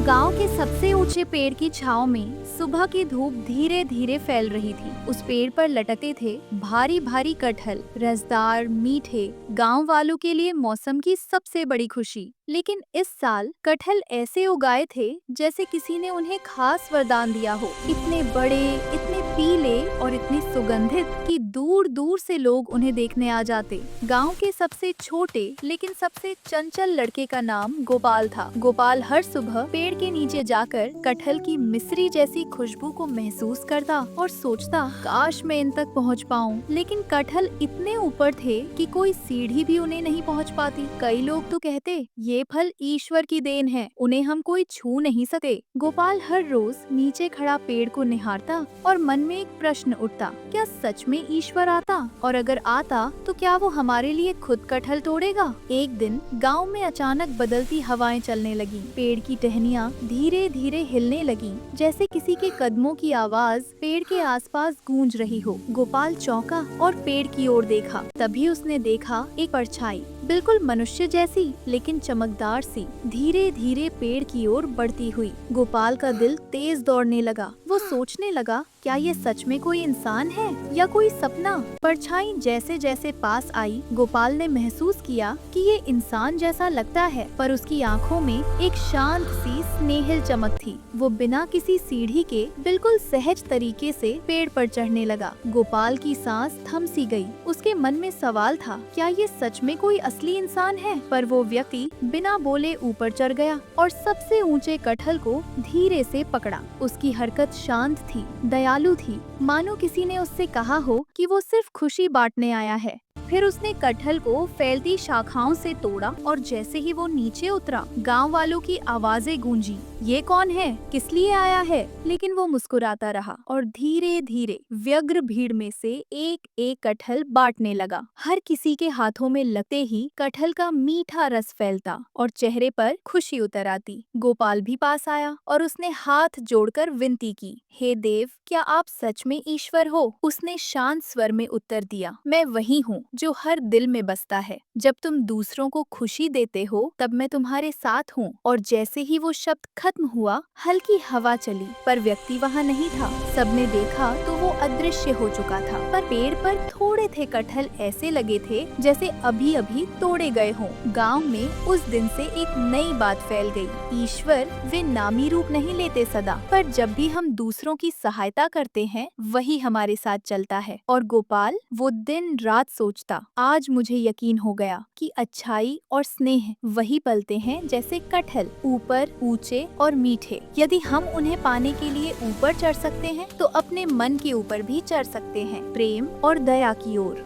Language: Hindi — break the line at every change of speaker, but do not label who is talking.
गांव के सबसे ऊंचे पेड़ की छांव में सुबह की धूप धीरे धीरे फैल रही थी। उस पेड़ पर लटके थे भारी भारी कटहल, रसदार, मीठे, गांव वालों के लिए मौसम की सबसे बड़ी खुशी। लेकिन इस साल कटहल ऐसे उगाए थे जैसे किसी ने उन्हें खास वरदान दिया हो। इतने बड़े, इतने पीले और इतने सुगंधित कि दूर दूर से लोग उन्हें देखने आ जाते। गांव के सबसे छोटे लेकिन सबसे चंचल लड़के का नाम गोपाल था। गोपाल हर सुबह पेड़ के नीचे जाकर कटहल की मिश्री जैसी खुशबू को महसूस करता और सोचता, काश मैं इन तक पहुंच पाऊं। लेकिन कटहल इतने ऊपर थे कि कोई सीढ़ी भी उन्हें नहीं पहुंच पाती। कई लोग तो कहते, ये फल ईश्वर की देन है, उन्हें हम कोई छू नहीं सके। गोपाल हर रोज नीचे खड़ा पेड़ को निहारता और मन में एक प्रश्न उठता, क्या सच में ईश्वर आता? और अगर आता तो क्या वो हमारे लिए खुद कटहल तोड़ेगा? एक दिन गांव में अचानक बदलती हवाएं चलने लगी। पेड़ की टहनियाँ धीरे धीरे हिलने लगी, जैसे किसी के कदमों की आवाज पेड़ के आसपास गूंज रही हो। गोपाल चौंका और पेड़ की ओर देखा। तभी उसने देखा एक परछाई, बिल्कुल मनुष्य जैसी लेकिन चमकदार सी, धीरे धीरे पेड़ की ओर बढ़ती हुई। गोपाल का दिल तेज दौड़ने लगा। वो सोचने लगा, क्या ये सच में कोई इंसान है या कोई सपना? परछाई जैसे जैसे पास आई, गोपाल ने महसूस किया कि ये इंसान जैसा लगता है, पर उसकी आंखों में एक शांत सी स्नेहिल चमक थी। वो बिना किसी सीढ़ी के बिल्कुल सहज तरीके से पेड़ पर चढ़ने लगा। गोपाल की सांस थम सी गई। उसके मन में सवाल था, क्या ये सच में कोई असली इंसान है? पर वो व्यक्ति बिना बोले ऊपर चढ़ गया और सबसे ऊंचे कटहल को धीरे से पकड़ा। उसकी हरकत शांत थी, दयालु थी, मानो किसी ने उससे कहा हो कि वो सिर्फ खुशी बांटने आया है। फिर उसने कटहल को फैलती शाखाओं से तोड़ा और जैसे ही वो नीचे उतरा, गांव वालों की आवाजें गूंजी, ये कौन है, किस लिए आया है? लेकिन वो मुस्कुराता रहा और धीरे धीरे व्यग्र भीड़ में से एक एक कटहल बांटने लगा। हर किसी के हाथों में लगते ही कटहल का मीठा रस फैलता और चेहरे पर खुशी उतर आती। गोपाल भी पास आया और उसने हाथ जोड़कर विनती की, हे देव, क्या आप सच में ईश्वर हो? उसने शांत स्वर में उत्तर दिया, मैं वही हूँ जो हर दिल में बसता है। जब तुम दूसरों को खुशी देते हो तब मैं तुम्हारे साथ हूँ। और जैसे ही वो शब्द खत्म हुआ, हल्की हवा चली, पर व्यक्ति वहाँ नहीं था। सबने देखा तो वो अदृश्य हो चुका था, पर पेड़ पर थोड़े थे कटहल ऐसे लगे थे जैसे अभी अभी तोड़े गए हों। गांव में उस दिन से एक नई बात फैल गई, ईश्वर वे नामी रूप नहीं लेते सदा, पर जब भी हम दूसरों की सहायता करते हैं वही हमारे साथ चलता है। और गोपाल वो दिन रात सोचता, आज मुझे यकीन हो गया कि अच्छाई और स्नेह वही पलते हैं जैसे कटहल, ऊपर, ऊंचे और मीठे। यदि हम उन्हें पाने के लिए ऊपर चढ़ सकते हैं तो अपने मन के ऊपर भी चढ़ सकते हैं, प्रेम और दया की ओर।